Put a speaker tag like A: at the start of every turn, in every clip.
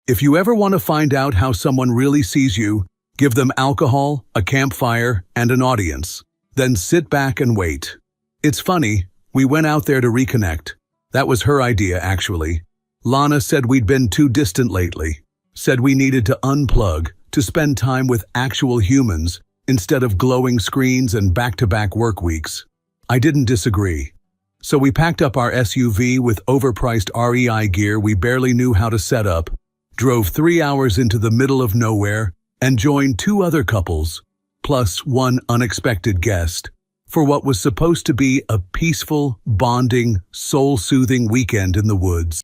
A: If you ever want to find out how someone really sees you, give them alcohol, a campfire, and an audience. Then sit back and wait. It's funny, we went out there to reconnect. That was her idea, actually. Lana said we'd been too distant lately. Said we needed to unplug, to spend time with actual humans, instead of glowing screens and back-to-back work weeks. I didn't disagree. So we packed up our SUV with overpriced REI gear we barely knew how to set up, drove 3 hours into the middle of nowhere, and joined 2 other couples, plus one unexpected guest, for what was supposed to be a peaceful, bonding, soul-soothing weekend in the woods.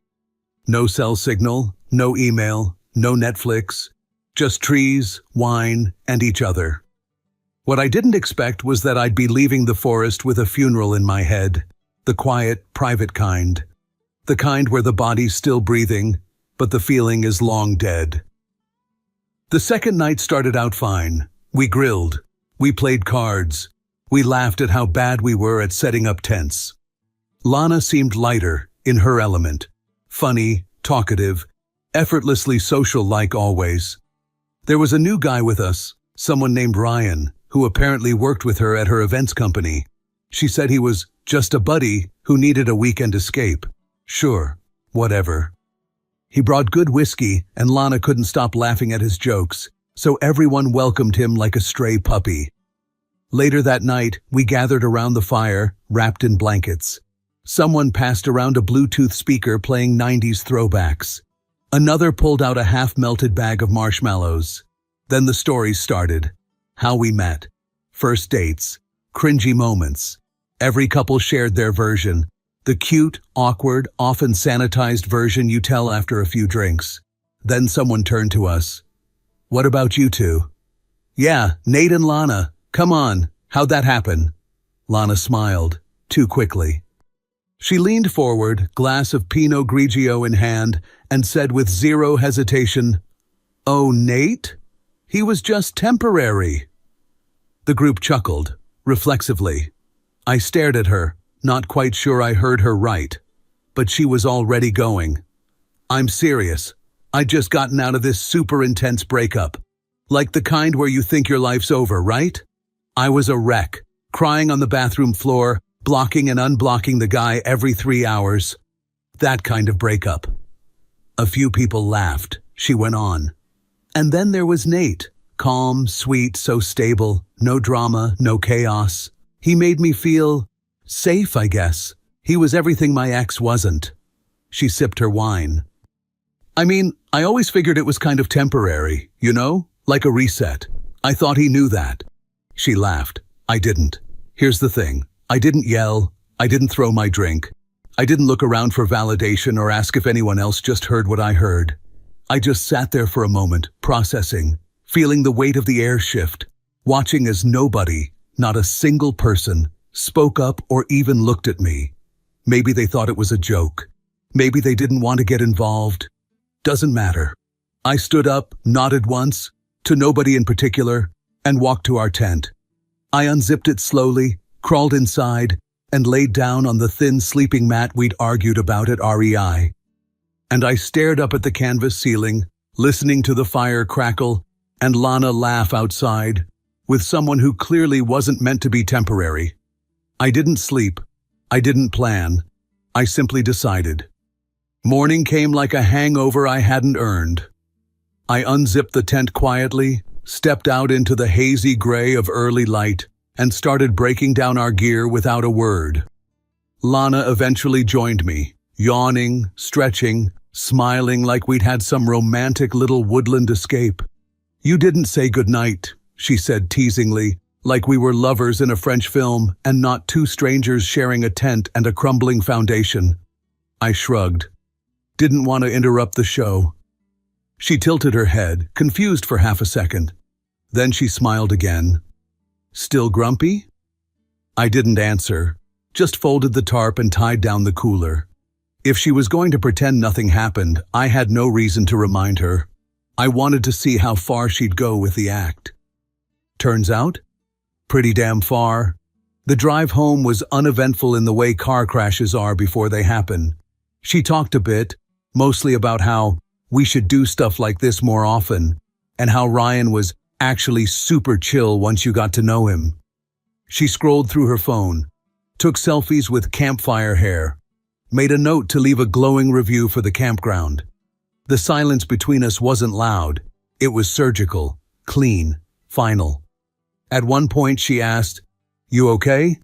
A: No cell signal, no email, no Netflix, just trees, wine, and each other. What I didn't expect was that I'd be leaving the forest with a funeral in my head, the quiet, private kind. The kind where the body's still breathing, but the feeling is long dead. The second night started out fine. We grilled. We played cards. We laughed at how bad we were at setting up tents. Lana seemed lighter, in her element. Funny, talkative, effortlessly social like always. There was a new guy with us, someone named Ryan, who apparently worked with her at her events company. She said he was just a buddy who needed a weekend escape. Sure, whatever. He brought good whiskey, and Lana couldn't stop laughing at his jokes, so everyone welcomed him like a stray puppy. Later that night, we gathered around the fire, wrapped in blankets. Someone passed around a Bluetooth speaker playing 90s throwbacks. Another pulled out a half-melted bag of marshmallows. Then the stories started. How we met. First dates. Cringy moments. Every couple shared their version. The cute, awkward, often sanitized version you tell after a few drinks. Then someone turned to us. What about you two? Yeah, Nate and Lana. Come on, how'd that happen? Lana smiled, too quickly. She leaned forward, glass of Pinot Grigio in hand, and said with zero hesitation, "Oh, Nate? He was just temporary." The group chuckled, reflexively. I stared at her, not quite sure I heard her right. But she was already going. I'm serious. I'd just gotten out of this super intense breakup. Like the kind where you think your life's over, right? I was a wreck, crying on the bathroom floor, blocking and unblocking the guy every 3 hours. That kind of breakup. A few people laughed. She went on. And then there was Nate. Calm, sweet, so stable. No drama, no chaos. He made me feel safe, I guess. He was everything my ex wasn't. She sipped her wine. I mean, I always figured it was kind of temporary, you know? Like a reset. I thought he knew that. She laughed. I didn't. Here's the thing. I didn't yell. I didn't throw my drink. I didn't look around for validation or ask if anyone else just heard what I heard. I just sat there for a moment, processing, feeling the weight of the air shift, watching as nobody, not a single person, spoke up or even looked at me. Maybe they thought it was a joke. Maybe they didn't want to get involved. Doesn't matter. I stood up, nodded once, to nobody in particular, and walked to our tent. I unzipped it slowly, crawled inside, and laid down on the thin sleeping mat we'd argued about at REI. And I stared up at the canvas ceiling, listening to the fire crackle, and Lana laugh outside, with someone who clearly wasn't meant to be temporary. I didn't sleep. I didn't plan. I simply decided. Morning came like a hangover I hadn't earned. I unzipped the tent quietly, stepped out into the hazy gray of early light, and started breaking down our gear without a word. Lana eventually joined me, yawning, stretching, smiling like we'd had some romantic little woodland escape. You didn't say goodnight, she said teasingly, like we were lovers in a French film and not two strangers sharing a tent and a crumbling foundation. I shrugged. Didn't want to interrupt the show. She tilted her head, confused for half a second. Then she smiled again. Still grumpy? I didn't answer, just folded the tarp and tied down the cooler. If she was going to pretend nothing happened, I had no reason to remind her. I wanted to see how far she'd go with the act. Turns out, pretty damn far. The drive home was uneventful in the way car crashes are before they happen. She talked a bit, mostly about how we should do stuff like this more often, and how Ryan was actually super chill once you got to know him. She scrolled through her phone, took selfies with campfire hair, made a note to leave a glowing review for the campground. The silence between us wasn't loud. It was surgical, clean, final. At one point she asked, "You okay?"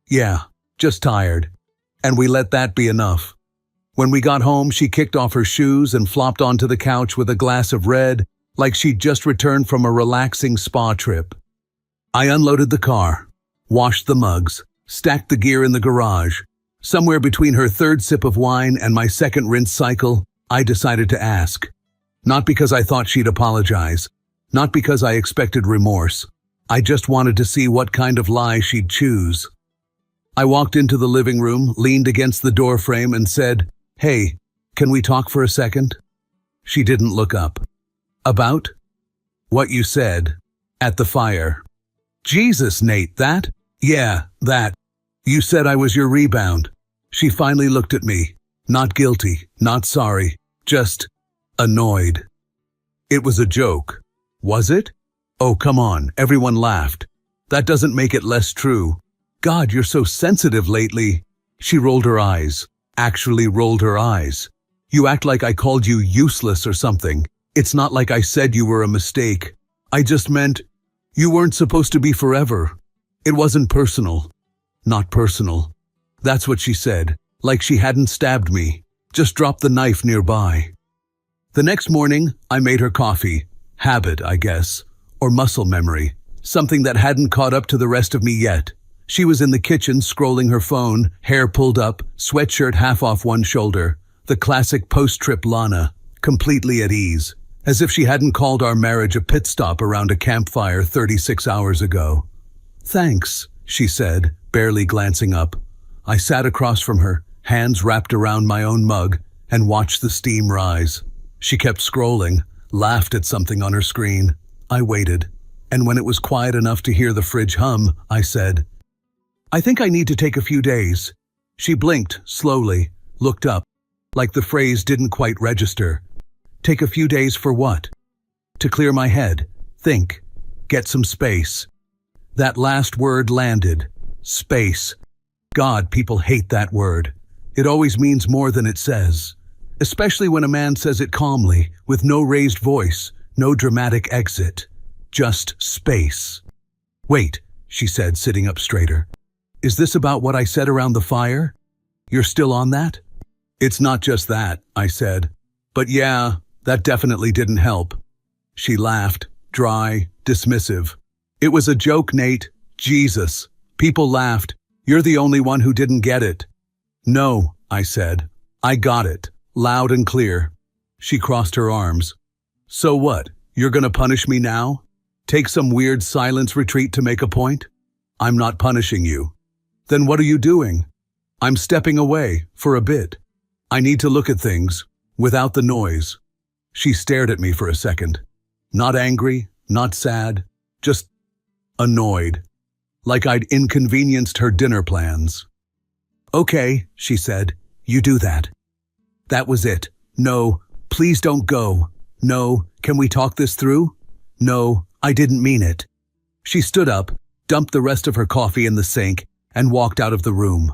A: "Yeah, just tired." And we let that be enough. When we got home, she kicked off her shoes and flopped onto the couch with a glass of red, like she'd just returned from a relaxing spa trip. I unloaded the car, washed the mugs, stacked the gear in the garage. Somewhere between her third sip of wine and my second rinse cycle, I decided to ask. Not because I thought she'd apologize, not because I expected remorse. I just wanted to see what kind of lie she'd choose. I walked into the living room, leaned against the doorframe and said, "Hey, can we talk for a second?" She didn't look up. "About?" "What you said. At the fire." "Jesus, Nate, that?" "Yeah, that. You said I was your rebound." She finally looked at me. Not guilty, not sorry, just annoyed. "It was a joke." "Was it?" "Oh, come on," everyone laughed. "That doesn't make it less true." "God, you're so sensitive lately." She rolled her eyes. Actually rolled her eyes. "You act like I called you useless or something. It's not like I said you were a mistake. I just meant you weren't supposed to be forever. It wasn't personal." "Not personal." That's what she said, like she hadn't stabbed me, just dropped the knife nearby. The next morning, I made her coffee. Habit, I guess, or muscle memory, something that hadn't caught up to the rest of me yet. She was in the kitchen scrolling her phone, hair pulled up, sweatshirt half off one shoulder, the classic post-trip Lana, completely at ease, as if she hadn't called our marriage a pit stop around a campfire 36 hours ago. "Thanks," she said, barely glancing up. I sat across from her, hands wrapped around my own mug, and watched the steam rise. She kept scrolling, laughed at something on her screen. I waited, and when it was quiet enough to hear the fridge hum, I said, "I think I need to take a few days." She blinked, slowly, looked up, like the phrase didn't quite register. "Take a few days for what?" "To clear my head, think, get some space." That last word landed. Space. God, people hate that word. It always means more than it says. Especially when a man says it calmly, with no raised voice, no dramatic exit. Just space. "Wait," she said, sitting up straighter. "Is this about what I said around the fire? You're still on that?" "It's not just that," I said. "But yeah, that definitely didn't help." She laughed, dry, dismissive. "It was a joke, Nate. Jesus. People laughed. You're the only one who didn't get it." "No," I said. "I got it. Loud and clear." She crossed her arms. "So what? You're gonna punish me now? Take some weird silence retreat to make a point?" "I'm not punishing you." "Then what are you doing?" "I'm stepping away, for a bit. I need to look at things, without the noise." She stared at me for a second. Not angry, not sad, just annoyed. Like I'd inconvenienced her dinner plans. "Okay," she said, "you do that." That was it. "No, please don't go. No, can we talk this through? No, I didn't mean it." She stood up, dumped the rest of her coffee in the sink, and walked out of the room.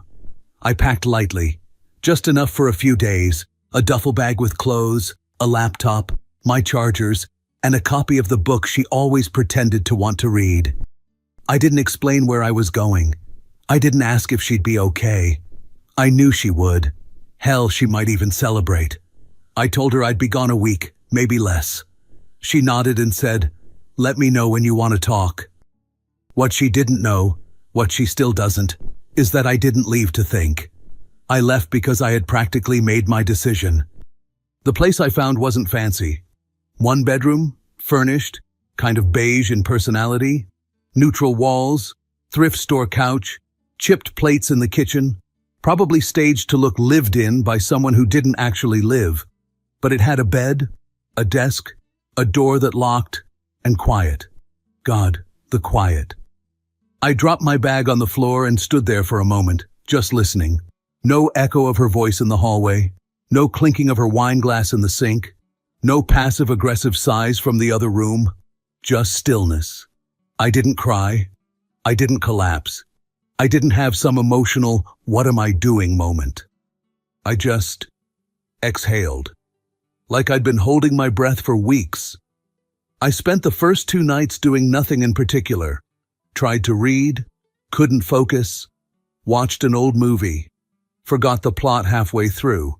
A: I packed lightly, just enough for a few days, a duffel bag with clothes, a laptop, my chargers, and a copy of the book she always pretended to want to read. I didn't explain where I was going. I didn't ask if she'd be okay. I knew she would. Hell, she might even celebrate. I told her I'd be gone a week, maybe less. She nodded and said, "Let me know when you want to talk." What she didn't know, what she still doesn't, is that I didn't leave to think. I left because I had practically made my decision. The place I found wasn't fancy. One bedroom, furnished, kind of beige in personality, neutral walls, thrift store couch, chipped plates in the kitchen, probably staged to look lived in by someone who didn't actually live. But it had a bed, a desk, a door that locked, and quiet. God, the quiet. I dropped my bag on the floor and stood there for a moment, just listening. No echo of her voice in the hallway, no clinking of her wine glass in the sink, No passive-aggressive sighs from the other room, just stillness. I didn't cry. I didn't collapse. I didn't have some emotional, what am I doing moment. I just exhaled, like I'd been holding my breath for weeks. I spent the first 2 nights doing nothing in particular. Tried to read, couldn't focus, watched an old movie, forgot the plot halfway through,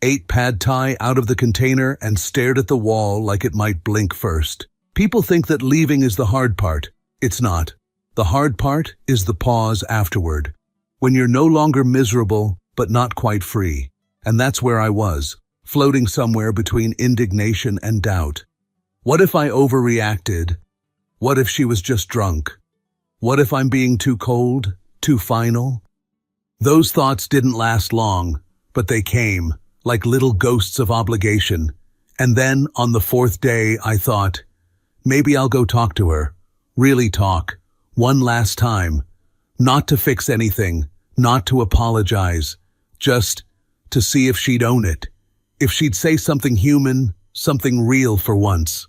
A: ate pad thai out of the container and stared at the wall like it might blink first. People think that leaving is the hard part. It's not. The hard part is the pause afterward, when you're no longer miserable but not quite free. And that's where I was, floating somewhere between indignation and doubt. What if I overreacted? What if she was just drunk? What if I'm being too cold, too final? Those thoughts didn't last long, but they came, like little ghosts of obligation. And then, on the 4th day, I thought, maybe I'll go talk to her. Really talk. One last time. Not to fix anything, not to apologize, just to see if she'd own it. If she'd say something human, something real for once.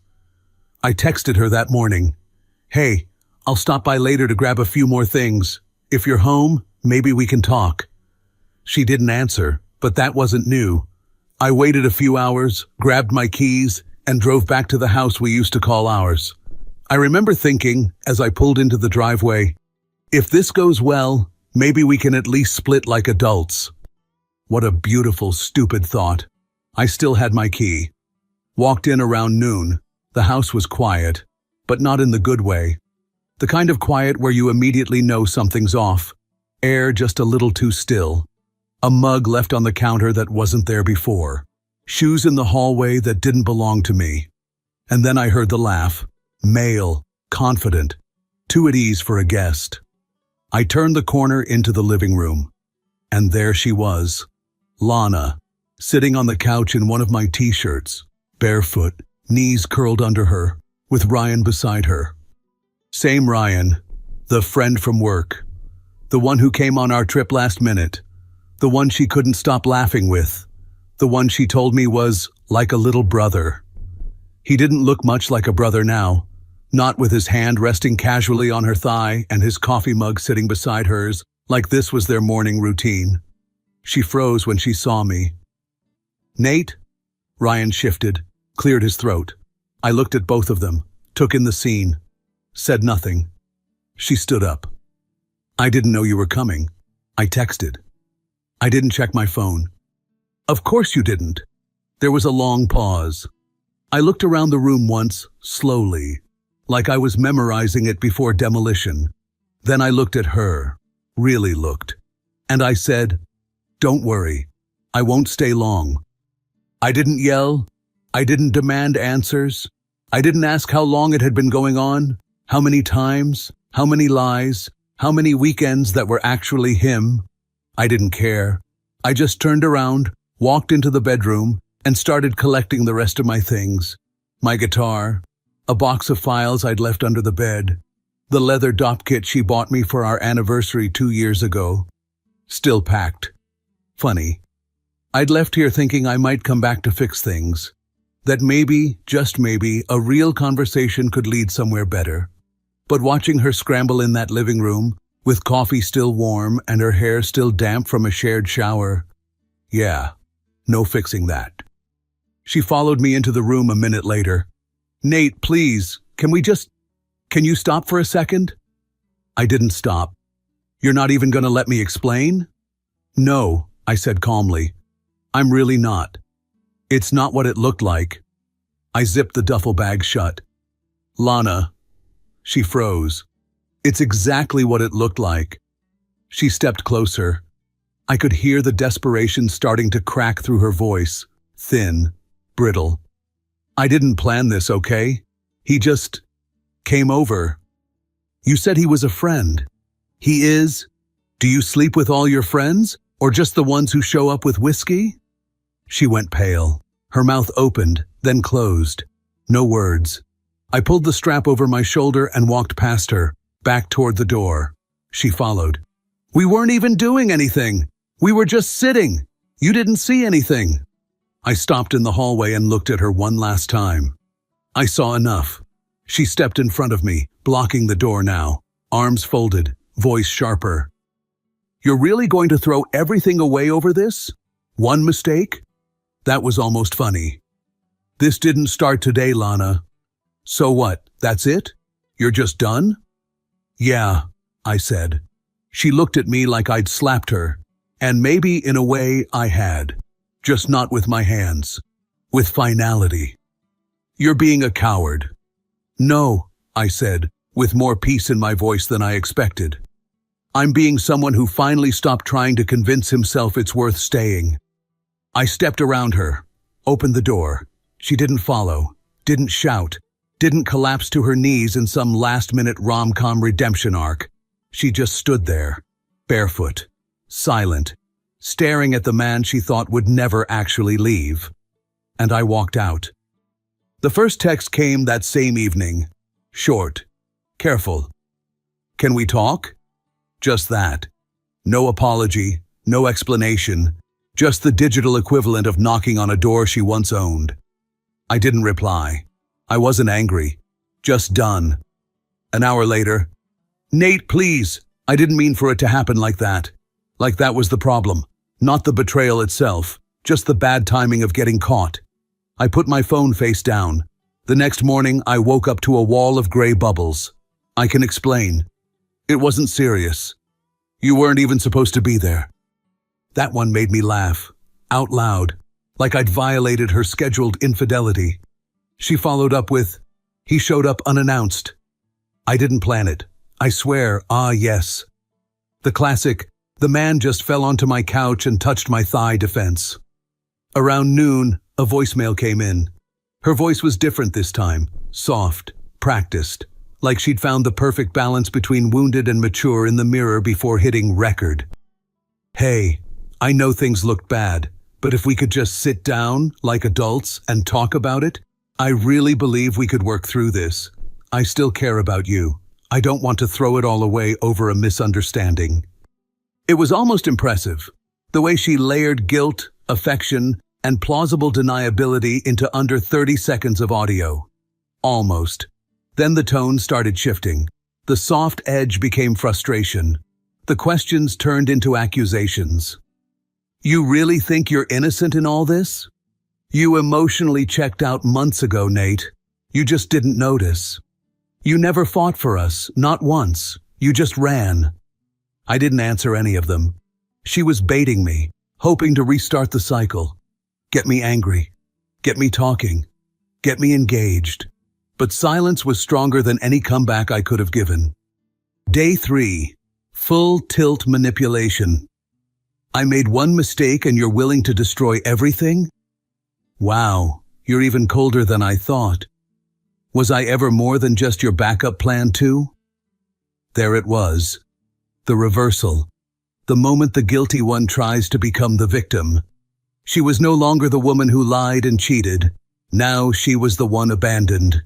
A: I texted her that morning. Hey, I'll stop by later to grab a few more things. If you're home, maybe we can talk. She didn't answer, but that wasn't new. I waited a few hours, grabbed my keys, and drove back to the house we used to call ours. I remember thinking, as I pulled into the driveway, if this goes well, maybe we can at least split like adults. What a beautiful, stupid thought. I still had my key. Walked in around noon. The house was quiet, but not in the good way. The kind of quiet where you immediately know something's off. Air just a little too still. A mug left on the counter that wasn't there before. Shoes in the hallway that didn't belong to me. And then I heard the laugh. Male, confident, too at ease for a guest. I turned the corner into the living room. And there she was, Lana, sitting on the couch in one of my t-shirts, barefoot, knees curled under her, with Ryan beside her. Same Ryan, the friend from work. The one who came on our trip last minute. The one she couldn't stop laughing with. The one she told me was like a little brother. He didn't look much like a brother now. Not with his hand resting casually on her thigh and his coffee mug sitting beside hers, like this was their morning routine. She froze when she saw me. Nate? Ryan shifted, cleared his throat. I looked at both of them, took in the scene, said nothing. She stood up. I didn't know you were coming. I texted. I didn't check my phone. Of course you didn't. There was a long pause. I looked around the room once, slowly, like I was memorizing it before demolition. Then I looked at her, really looked. And I said, don't worry, I won't stay long. I didn't yell. I didn't demand answers. I didn't ask how long it had been going on, how many times, how many lies, how many weekends that were actually him. I didn't care. I just turned around, walked into the bedroom, and started collecting the rest of my things. My guitar, a box of files I'd left under the bed, the leather dop kit she bought me for our anniversary 2 years ago. Still packed. Funny. I'd left here thinking I might come back to fix things. That maybe, just maybe, a real conversation could lead somewhere better. But watching her scramble in that living room, with coffee still warm and her hair still damp from a shared shower, yeah, no fixing that. She followed me into the room a minute later. Nate, please, can you stop for a second? I didn't stop. You're not even going to let me explain? No, I said calmly. I'm really not. It's not what it looked like. I zipped the duffel bag shut. Lana. She froze. It's exactly what it looked like. She stepped closer. I could hear the desperation starting to crack through her voice, thin, brittle. I didn't plan this, okay? He just came over. You said he was a friend. He is? Do you sleep with all your friends, or just the ones who show up with whiskey? She went pale. Her mouth opened, then closed. No words. I pulled the strap over my shoulder and walked past her, back toward the door. She followed. We weren't even doing anything. We were just sitting. You didn't see anything. I stopped in the hallway and looked at her one last time. I saw enough. She stepped in front of me, blocking the door now, arms folded, voice sharper. "You're really going to throw everything away over this? One mistake?" That was almost funny. "This didn't start today, Lana." "So what, that's it? You're just done?" "Yeah," I said. She looked at me like I'd slapped her, and maybe in a way I had. Just not with my hands. With finality. "You're being a coward." "No," I said, with more peace in my voice than I expected. "I'm being someone who finally stopped trying to convince himself it's worth staying." I stepped around her, opened the door. She didn't follow, didn't shout, didn't collapse to her knees in some last-minute rom-com redemption arc. She just stood there, barefoot, silent, staring at the man she thought would never actually leave. And I walked out. The first text came that same evening. Short, careful. "Can we talk?" Just that. No apology, no explanation, just the digital equivalent of knocking on a door she once owned. I didn't reply. I wasn't angry, just done. An hour later, "Nate, please, I didn't mean for it to happen like that. Like that was the problem, not the betrayal itself, just the bad timing of getting caught." I put my phone face down. The next morning, I woke up to a wall of gray bubbles. "I can explain. It wasn't serious. You weren't even supposed to be there." That one made me laugh, out loud, like I'd violated her scheduled infidelity. She followed up with, "He showed up unannounced." I didn't plan it. I swear, yes. The classic, "the man just fell onto my couch and touched my thigh" defense. Around noon, a voicemail came in. Her voice was different this time, soft, practiced, like she'd found the perfect balance between wounded and mature in the mirror before hitting record. "Hey, I know things looked bad, but if we could just sit down, like adults, and talk about it, I really believe we could work through this. I still care about you. I don't want to throw it all away over a misunderstanding." It was almost impressive, the way she layered guilt, affection, and plausible deniability into under 30 seconds of audio. Almost. Then the tone started shifting. The soft edge became frustration. The questions turned into accusations. "You really think you're innocent in all this? You emotionally checked out months ago, Nate. You just didn't notice. You never fought for us, not once. You just ran." I didn't answer any of them. She was baiting me, hoping to restart the cycle. Get me angry. Get me talking. Get me engaged. But silence was stronger than any comeback I could have given. Day 3. Full tilt manipulation. "I made one mistake and you're willing to destroy everything? Wow, you're even colder than I thought. Was I ever more than just your backup plan too?" There it was. The reversal. The moment the guilty one tries to become the victim. She was no longer the woman who lied and cheated. Now she was the one abandoned.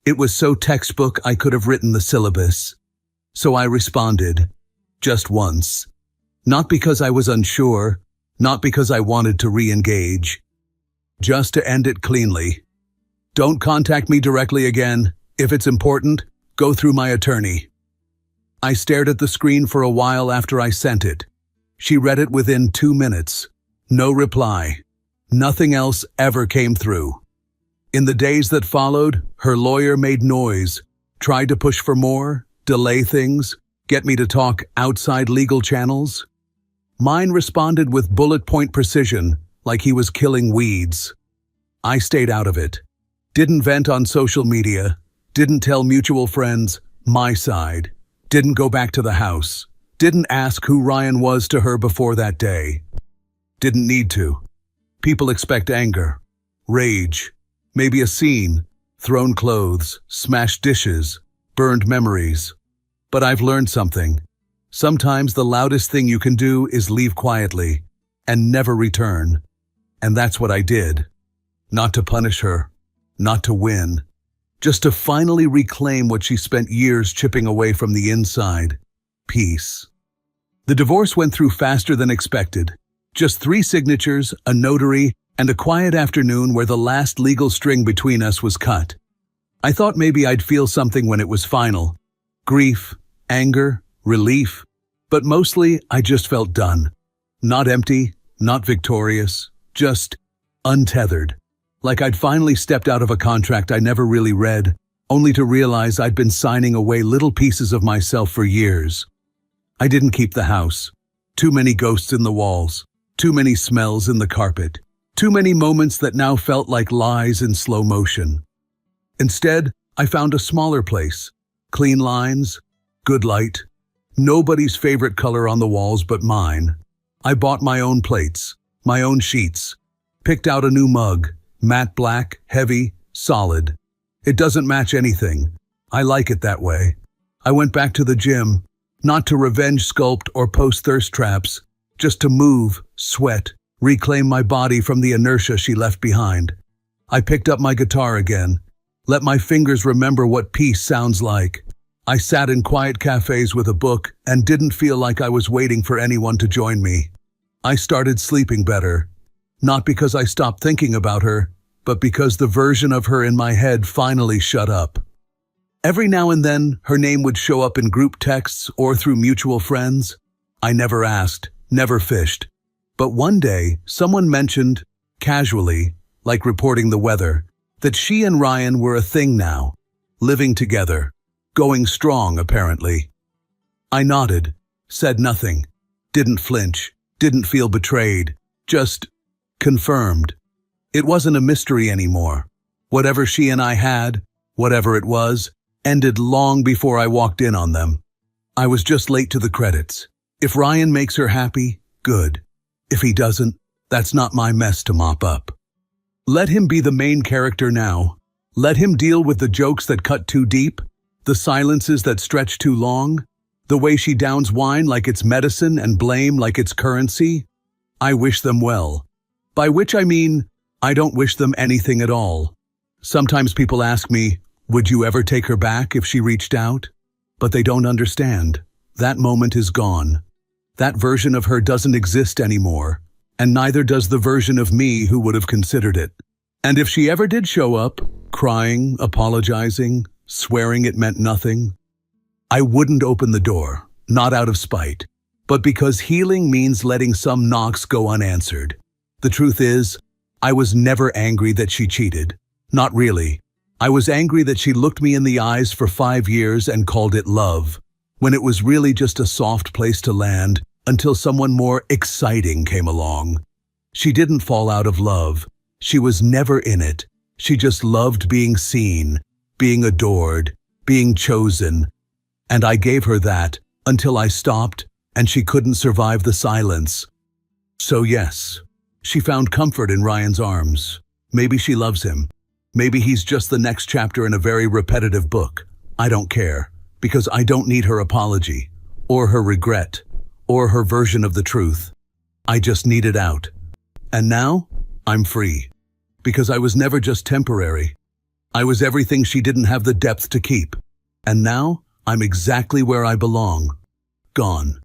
A: It was so textbook I could have written the syllabus. So I responded. Just once. Not because I was unsure, not because I wanted to re-engage. Just to end it cleanly. "Don't contact me directly again. If it's important, go through my attorney." I stared at the screen for a while after I sent it. She read it within 2 minutes. No reply. Nothing else ever came through. In the days that followed, her lawyer made noise, tried to push for more, delay things, get me to talk outside legal channels. Mine responded with bullet-point precision, like he was killing weeds. I stayed out of it. Didn't vent on social media, didn't tell mutual friends my side, didn't go back to the house, didn't ask who Ryan was to her before that day. Didn't need to. People expect anger, rage, maybe a scene, thrown clothes, smashed dishes, burned memories. But I've learned something. Sometimes the loudest thing you can do is leave quietly and never return. And that's what I did. Not to punish her, not to win, just to finally reclaim what she spent years chipping away from the inside. Peace. The divorce went through faster than expected. Just 3 signatures, a notary, and a quiet afternoon where the last legal string between us was cut. I thought maybe I'd feel something when it was final. Grief, anger, relief, but mostly I just felt done. Not empty, not victorious, just untethered. Like I'd finally stepped out of a contract I never really read, only to realize I'd been signing away little pieces of myself for years. I didn't keep the house. Too many ghosts in the walls, too many smells in the carpet, too many moments that now felt like lies in slow motion. Instead, I found a smaller place. Clean lines, good light, nobody's favorite color on the walls but mine. I bought my own plates, my own sheets, picked out a new mug, matte black, heavy, solid. It doesn't match anything. I like it that way. I went back to the gym, not to revenge sculpt or post thirst traps, just to move, sweat, reclaim my body from the inertia she left behind. I picked up my guitar again, let my fingers remember what peace sounds like. I sat in quiet cafes with a book and didn't feel like I was waiting for anyone to join me. I started sleeping better, not because I stopped thinking about her, but because the version of her in my head finally shut up. Every now and then, her name would show up in group texts or through mutual friends. I never asked, never fished. But one day, someone mentioned, casually, like reporting the weather, that she and Ryan were a thing now, living together, going strong apparently. I nodded, said nothing, didn't flinch, didn't feel betrayed, just confirmed. It wasn't a mystery anymore. Whatever she and I had, whatever it was, ended long before I walked in on them. I was just late to the credits. If Ryan makes her happy, good. If he doesn't, that's not my mess to mop up. Let him be the main character now. Let him deal with the jokes that cut too deep, the silences that stretch too long, the way she downs wine like it's medicine and blame like it's currency. I wish them well. By which I mean, I don't wish them anything at all. Sometimes people ask me, would you ever take her back if she reached out? But they don't understand. That moment is gone. That version of her doesn't exist anymore, and neither does the version of me who would have considered it. And if she ever did show up, crying, apologizing, swearing it meant nothing, I wouldn't open the door, not out of spite, but because healing means letting some knocks go unanswered. The truth is, I was never angry that she cheated. Not really. I was angry that she looked me in the eyes for 5 years and called it love, when it was really just a soft place to land until someone more exciting came along. She didn't fall out of love. She was never in it. She just loved being seen, being adored, being chosen. And I gave her that until I stopped and she couldn't survive the silence. So yes, she found comfort in Ryan's arms. Maybe she loves him. Maybe he's just the next chapter in a very repetitive book. I don't care, because I don't need her apology, or her regret, or her version of the truth. I just need it out. And now, I'm free. Because I was never just temporary. I was everything she didn't have the depth to keep. And now, I'm exactly where I belong. Gone.